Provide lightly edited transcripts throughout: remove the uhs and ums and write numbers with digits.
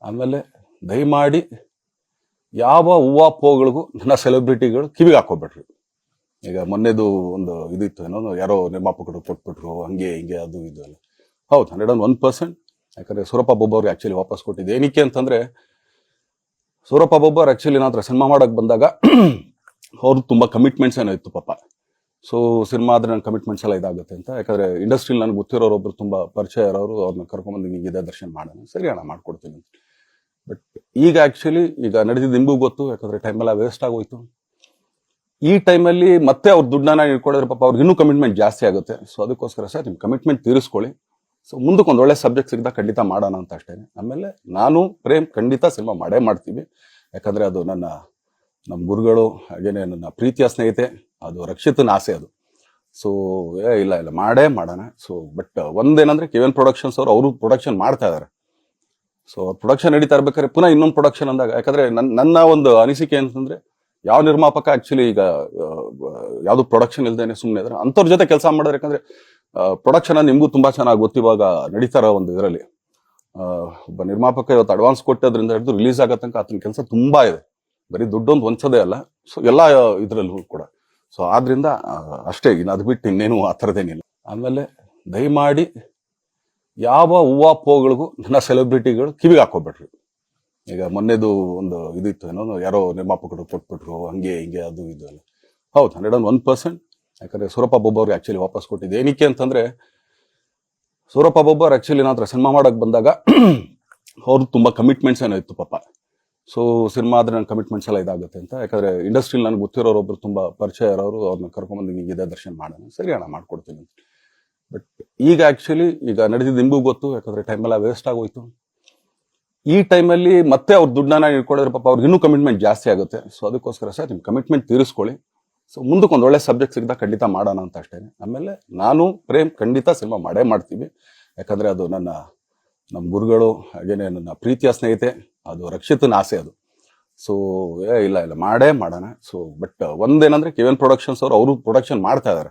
ಆಮೇಲೆ ದಯಮಾಡಿ ಯಾವ ಹೂವಾಪೋಗಳಿಗೂ ನನ್ನ ಸೆಲೆಬ್ರಿಟಿಗಳು ಕಿವಿಗೆ ಹಾಕೋಬೇಡ್ರಿ. ಈಗ ಮೊನ್ನೆದು ಒಂದು ಇದಿತ್ತು, ಏನೋ ಯಾರೋ ನಿರ್ಮಾಪಕರು ಕೊಟ್ಬಿಟ್ರು, ಹಂಗೆ ಹಿಂಗೆ ಅದು ಇದು ಎಲ್ಲ. ಹೌದು, 101%. ಯಾಕಂದ್ರೆ ಸೂರಪ್ಪ ಬೊಬ್ಬ ಅವ್ರಿಗೆ ಆಕ್ಚುಲಿ ವಾಪಸ್ ಕೊಟ್ಟಿದ್ದೆ. ಏನಕ್ಕೆ ಅಂತಂದ್ರೆ, ಸೂರಪ್ಪ ಬೊಬ್ಬ ಅವ್ರು ಆಕ್ಚುಲಿ ನಂತರ ಸಿನಿಮಾ ಮಾಡಕ್ ಬಂದಾಗ ಅವ್ರು ತುಂಬಾ ಕಮಿಟ್ಮೆಂಟ್ಸ್ ಏನೋ ಇತ್ತು ಪಾಪ. ಸೊ ಸಿನಿಮಾ ಆದ್ರೆ ನನ್ನ ಕಮಿಟ್ಮೆಂಟ್ಸ್ ಎಲ್ಲ ಇದಾಗುತ್ತೆ ಅಂತ. ಯಾಕಂದ್ರೆ ಇಂಡಸ್ಟ್ರಿಲಿ ನನಗೆ ಗೊತ್ತಿರೋರು ಒಬ್ರು ತುಂಬಾ ಪರಿಚಯ ಇರೋರು, ಅವ್ರನ್ನ ಕರ್ಕೊಂಡ್ಬಂದು ನಿಮಗೆ ದರ್ಶನ ಮಾಡೋಣ, ಸರಿ ಅಣ್ಣ ಮಾಡ್ಕೊಡ್ತೀನಿ. ಬಟ್ ಈಗ ಆಕ್ಚುಲಿ ಈಗ ನಡೆದಿದ್ದು ನಿಮಗೂ ಗೊತ್ತು, ಯಾಕಂದ್ರೆ ಟೈಮ್ ಎಲ್ಲ ವೇಸ್ಟ್ ಆಗೋಯ್ತು. ಈ ಟೈಮಲ್ಲಿ ಮತ್ತೆ ಅವ್ರ ದುಡ್ಡನ್ನ ಇಟ್ಕೊಡಿದ್ರೆ ಪಾಪ ಅವ್ರಿಗೆ ಇನ್ನೂ ಕಮಿಟ್ಮೆಂಟ್ ಜಾಸ್ತಿ ಆಗುತ್ತೆ. ಸೊ ಅದಕ್ಕೋಸ್ಕರ ಸರ್ ನಿಮ್ಮ ಕಮಿಟ್ಮೆಂಟ್ ತೀರಿಸ್ಕೊಳ್ಳಿ. ಸೊ ಮುಂದಕ್ಕೆ ಒಂದು ಒಳ್ಳೆ ಸಬ್ಜೆಕ್ಟ್ ಸಿಗ್ದಾಗ ಖಂಡಿತ ಮಾಡೋಣ ಅಂತ ಅಷ್ಟೇ. ಆಮೇಲೆ ನಾನು ಪ್ರೇಮ್ ಖಂಡಿತ ಸಿನಿಮಾ ಮಾಡೇ ಮಾಡ್ತೀವಿ. ಯಾಕಂದ್ರೆ ಅದು ನಮ್ಮ ಗುರುಗಳು, ಹಾಗೇನೆ ನನ್ನ ಪ್ರೀತಿಯ ಸ್ನೇಹಿತೆ, ಅದು ರಕ್ಷಿತನ ಆಸೆ ಅದು. ಸೊ ಇಲ್ಲ ಮಾಡೇ ಮಾಡೋಣ. ಸೊ ಬಟ್ ಒಂದೇನಂದ್ರೆ KVN ಪ್ರೊಡಕ್ಷನ್ಸ್ ಅವರು ಪ್ರೊಡಕ್ಷನ್ ಮಾಡ್ತಾ ಇದಾರೆ. ಸೊ ಪ್ರೊಡಕ್ಷನ್ ನಡೀತಾ ಇರ್ಬೇಕಾದ್ರೆ ಪುನಃ ಇನ್ನೊಂದು ಪ್ರೊಡಕ್ಷನ್ ಅಂದಾಗ, ಯಾಕಂದ್ರೆ ನನ್ನ ಒಂದು ಅನಿಸಿಕೆ ಅಂತಂದ್ರೆ, ಯಾವ ನಿರ್ಮಾಪಕ ಆಕ್ಚುಲಿ ಈಗ ಯಾವ್ದು ಪ್ರೊಡಕ್ಷನ್ ಇಲ್ದೇನೆ ಸುಮ್ಮನೆ ಇದ್ರೆ ಅಂಥವ್ರ ಜೊತೆ ಕೆಲಸ ಮಾಡಿದ್ರೆ, ಯಾಕಂದ್ರೆ ಪ್ರೊಡಕ್ಷನ್ ನಿಮ್ಗೂ ತುಂಬಾ ಚೆನ್ನಾಗಿ ಗೊತ್ತಿವಾಗ ನಡೀತಾರ ಒಂದು ಇದರಲ್ಲಿ. ಒಬ್ಬ ನಿರ್ಮಾಪಕ ಇವತ್ತು ಅಡ್ವಾನ್ಸ್ ಕೊಟ್ಟೋದ್ರಿಂದ ಹಿಡಿದು ರಿಲೀಸ್ ಆಗೋ ತನಕ ಆತನ ಕೆಲಸ ತುಂಬಾ ಇದೆ. ಬರೀ ದುಡ್ಡೊಂದು ಹೊಂಚೋದೇ ಅಲ್ಲ, ಸೊ ಎಲ್ಲ ಇದ್ರಲ್ಲೂ ಕೂಡ. ಸೊ ಆದ್ರಿಂದ ಅಷ್ಟೇ, ಇನ್ನು ಅದು ಬಿಟ್ಟು ಇನ್ನೇನು ಆ ಥರದ್ದೇನಿಲ್ಲ. ಆಮೇಲೆ ದಯಮಾಡಿ ಯಾವ ಹೂವಾಪೋಗಳಿಗೂ ನನ್ನ ಸೆಲೆಬ್ರಿಟಿಗಳು ಕಿವಿಗೆ ಹಾಕೋಬೇಡ್ರಿ. ಈಗ ಮೊನ್ನೆದು ಒಂದು ಇದಿತ್ತು, ಏನೋ ಯಾರೋ ನಿರ್ಮಾಪಕರು ಕೊಟ್ಬಿಟ್ರು, ಹಂಗೆ ಹಿಂಗೆ ಅದು ಇದು ಎಲ್ಲ. ಹೌದು, 101%. ಯಾಕಂದ್ರೆ ಸೂರಪ್ಪ ಬೊಬ್ಬ ಅವ್ರಿಗೆ ಆಕ್ಚುಲಿ ವಾಪಸ್ ಕೊಟ್ಟಿದ್ದೆ. ಏನಕ್ಕೆ ಅಂತಂದ್ರೆ, ಸೂರಪ್ಪ ಬೊಬ್ಬ ಅವ್ರು ಆಕ್ಚುಲಿ ನಂತರ ಸಿನಿಮಾ ಮಾಡಕ್ ಬಂದಾಗ ಅವ್ರು ತುಂಬಾ ಕಮಿಟ್ಮೆಂಟ್ಸ್ ಏನೋ ಇತ್ತು ಪಾಪ. ಸೊ ಸಿನಿಮಾ ಆದ್ರೆ ನನ್ನ ಕಮಿಟ್ಮೆಂಟ್ಸ್ ಎಲ್ಲ ಇದಾಗುತ್ತೆ ಅಂತ. ಯಾಕಂದ್ರೆ ಇಂಡಸ್ಟ್ರಿಲಿ ನನಗೆ ಗೊತ್ತಿರೋರು ಒಬ್ರು ತುಂಬಾ ಪರಿಚಯ ಇರೋರು, ಅವ್ರನ್ನ ಕರ್ಕೊಂಡ್ಬಂದು ನಿಮಗೆ ದರ್ಶನ ಮಾಡೋಣ, ಸರಿ ಅಣ್ಣ ಮಾಡ್ಕೊಡ್ತೀನಿ. ಬಟ್ ಈಗ ಆಕ್ಚುಲಿ ಈಗ ನಡೆದಿದ್ದು ನಿಮಗೂ ಗೊತ್ತು, ಯಾಕಂದ್ರೆ ಟೈಮ್ ಎಲ್ಲ ವೇಸ್ಟ್ ಆಗೋಯ್ತು. ಈ ಟೈಮಲ್ಲಿ ಮತ್ತೆ ಅವ್ರ ದುಡ್ಡನ್ನ ಇಟ್ಕೊಡಿದ್ರೆ ಪಾಪ ಅವ್ರಿಗೆ ಇನ್ನೂ ಕಮಿಟ್ಮೆಂಟ್ ಜಾಸ್ತಿ ಆಗುತ್ತೆ. ಸೊ ಅದಕ್ಕೋಸ್ಕರ ಸರ್ ನಿಮ್ಮ ಕಮಿಟ್ಮೆಂಟ್ ತೀರಿಸ್ಕೊಳ್ಳಿ. ಸೊ ಮುಂದಕ್ಕೆ ಒಂದು ಒಳ್ಳೆ ಸಬ್ಜೆಕ್ಟ್ ಸಿಗ್ದಾಗ ಖಂಡಿತ ಮಾಡೋಣ ಅಂತ ಅಷ್ಟೇ. ಆಮೇಲೆ ನಾನು ಪ್ರೇಮ್ ಖಂಡಿತ ಸಿನಿಮಾ ಮಾಡೇ ಮಾಡ್ತೀವಿ. ಯಾಕಂದ್ರೆ ಅದು ನಮ್ಮ ಗುರುಗಳು, ಹಾಗೇನೆ ನನ್ನ ಪ್ರೀತಿಯ ಸ್ನೇಹಿತೆ, ಅದು ರಕ್ಷಿತನ ಆಸೆ ಅದು. ಸೊ ಇಲ್ಲ ಮಾಡೇ ಮಾಡೋಣ. ಸೊ ಬಟ್ ಒಂದೇನಂದ್ರೆ KVN ಪ್ರೊಡಕ್ಷನ್ಸ್ ಅವರು ಪ್ರೊಡಕ್ಷನ್ ಮಾಡ್ತಾ ಇದಾರೆ.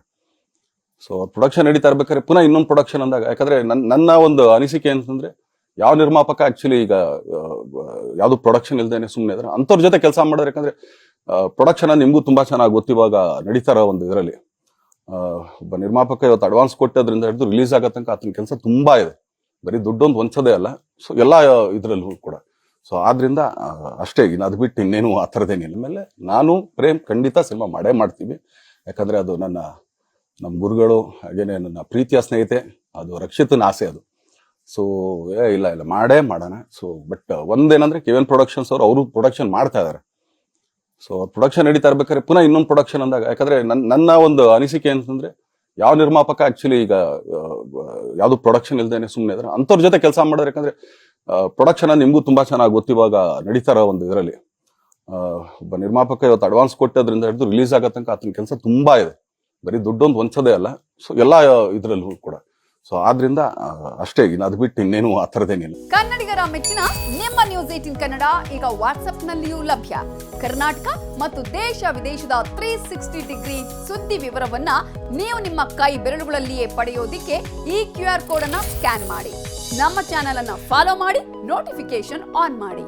ಸೊ ಪ್ರೊಡಕ್ಷನ್ ನಡೀತಾ ಇರ್ಬೇಕಾದ್ರೆ ಪುನಃ ಇನ್ನೊಂದು ಪ್ರೊಡಕ್ಷನ್ ಅಂದಾಗ, ಯಾಕಂದ್ರೆ ನನ್ನ ಒಂದು ಅನಿಸಿಕೆ ಅಂತಂದ್ರೆ, ಯಾವ ನಿರ್ಮಾಪಕ ಆಕ್ಚುಲಿ ಈಗ ಯಾವ್ದು ಪ್ರೊಡಕ್ಷನ್ ಇಲ್ದೇನೆ ಸುಮ್ಮನೆ ಇದ್ರೆ ಅಂಥವ್ರ ಜೊತೆ ಕೆಲಸ ಮಾಡಿದ್ರೆ, ಯಾಕಂದ್ರೆ ಪ್ರೊಡಕ್ಷನ್ ನಿಮ್ಗೂ ತುಂಬಾ ಚೆನ್ನಾಗಿ ಗೊತ್ತಿವಾಗ ನಡೀತಾರ ಒಂದು ಇದರಲ್ಲಿ. ಒಬ್ಬ ನಿರ್ಮಾಪಕ ಇವತ್ತು ಅಡ್ವಾನ್ಸ್ ಕೊಟ್ಟೋದ್ರಿಂದ ಹಿಡಿದು ರಿಲೀಸ್ ಆಗೋ ತನಕ ಆತನ ಕೆಲಸ ತುಂಬಾ ಇದೆ. ಬರೀ ದುಡ್ಡೊಂದು ಹೊಂಚೋದೇ ಅಲ್ಲ, ಸೊ ಎಲ್ಲ ಇದ್ರಲ್ಲೂ ಕೂಡ. ಸೊ ಆದ್ರಿಂದ ಅಷ್ಟೇ, ಇನ್ನು ಅದು ಬಿಟ್ಟು ಇನ್ನೇನು ಆ ಥರದ್ದೇನಿಲ್ಲ. ಆಮೇಲೆ ನಾನು ಪ್ರೇಮ್ ಖಂಡಿತ ಸಿನಿಮಾ ಮಾಡೇ ಮಾಡ್ತೀವಿ. ಯಾಕಂದ್ರೆ ಅದು ನಮ್ಮ ಗುರುಗಳು, ಹಾಗೇನೆ ನನ್ನ ಪ್ರೀತಿಯ ಸ್ನೇಹಿತೆ, ಅದು ರಕ್ಷಿತನ ಆಸೆ ಅದು. ಸೊ ಇಲ್ಲ ಮಾಡೇ ಮಾಡೋಣ. ಸೊ ಬಟ್ ಒಂದೇನಂದ್ರೆ KVN ಪ್ರೊಡಕ್ಷನ್ಸ್ ಅವರು ಪ್ರೊಡಕ್ಷನ್ ಮಾಡ್ತಾ ಇದಾರೆ. ಸೊ ಪ್ರೊಡಕ್ಷನ್ ನಡೀತಾ ಇರ್ಬೇಕಾದ್ರೆ ಪುನಃ ಇನ್ನೊಂದು ಪ್ರೊಡಕ್ಷನ್ ಅಂದಾಗ, ಯಾಕಂದ್ರೆ ನನ್ನ ಒಂದು ಅನಿಸಿಕೆ ಅಂತಂದ್ರೆ, ಯಾವ ನಿರ್ಮಾಪಕ ಆಕ್ಚುಲಿ ಈಗ ಯಾವ್ದು ಪ್ರೊಡಕ್ಷನ್ ಇಲ್ದೇನೆ ಸುಮ್ಮನೆ ಇದ್ರೆ ಅಂಥವ್ರ ಜೊತೆ ಕೆಲಸ ಮಾಡಿದ್ರೆ, ಯಾಕಂದ್ರೆ ಪ್ರೊಡಕ್ಷನ್ ನಿಮ್ಗೂ ತುಂಬಾ ಚೆನ್ನಾಗಿ ಗೊತ್ತಿವಾಗ ನಡೀತಾರ ಒಂದು ಇದರಲ್ಲಿ. ಒಬ್ಬ ನಿರ್ಮಾಪಕ ಇವತ್ತು ಅಡ್ವಾನ್ಸ್ ಕೊಟ್ಟೋದ್ರಿಂದ ಹಿಡಿದು ರಿಲೀಸ್ ಆಗೋ ತನಕ ಆತನ ಕೆಲಸ ತುಂಬಾ ಇದೆ. ಬರೀ ದುಡ್ಡೊಂದು ಹೊಂಚೋದೇ ಅಲ್ಲ, ಸೊ ಎಲ್ಲ ಇದ್ರಲ್ಲೂ ಕೂಡ. ಸೊ ಆದ್ರಿಂದ ಅಷ್ಟೇ, ಇನ್ನು ಅದು ಬಿಟ್ಟು ಇನ್ನೇನು ಆ ಥರದ್ದೇನಿಲ್ಲ. ಕನ್ನಡಿಗರ ಮೆಚ್ಚಿನ ನಿಮ್ಮ ನ್ಯೂಸ್ 18 ಕನ್ನಡ ಈಗ ವಾಟ್ಸ್ಆಪ್ನಲ್ಲಿಯೂ ಲಭ್ಯ. ಕರ್ನಾಟಕ ಮತ್ತು ದೇಶ ವಿದೇಶದ 360 ಡಿಗ್ರಿ ಸುದ್ದಿ ವಿವರವನ್ನ ನೀವು ನಿಮ್ಮ ಕೈ ಬೆರಳುಗಳಲ್ಲಿಯೇ ಪಡೆಯೋದಿಕ್ಕೆ ಈ QR ಕೋಡ್ ಅನ್ನ ಸ್ಕ್ಯಾನ್ ಮಾಡಿ. ನಮ್ಮ ಚಾನೆಲ್ ಅನ್ನ ಫಾಲೋ ಮಾಡಿ, ನೋಟಿಫಿಕೇಶನ್ ಆನ್ ಮಾಡಿ.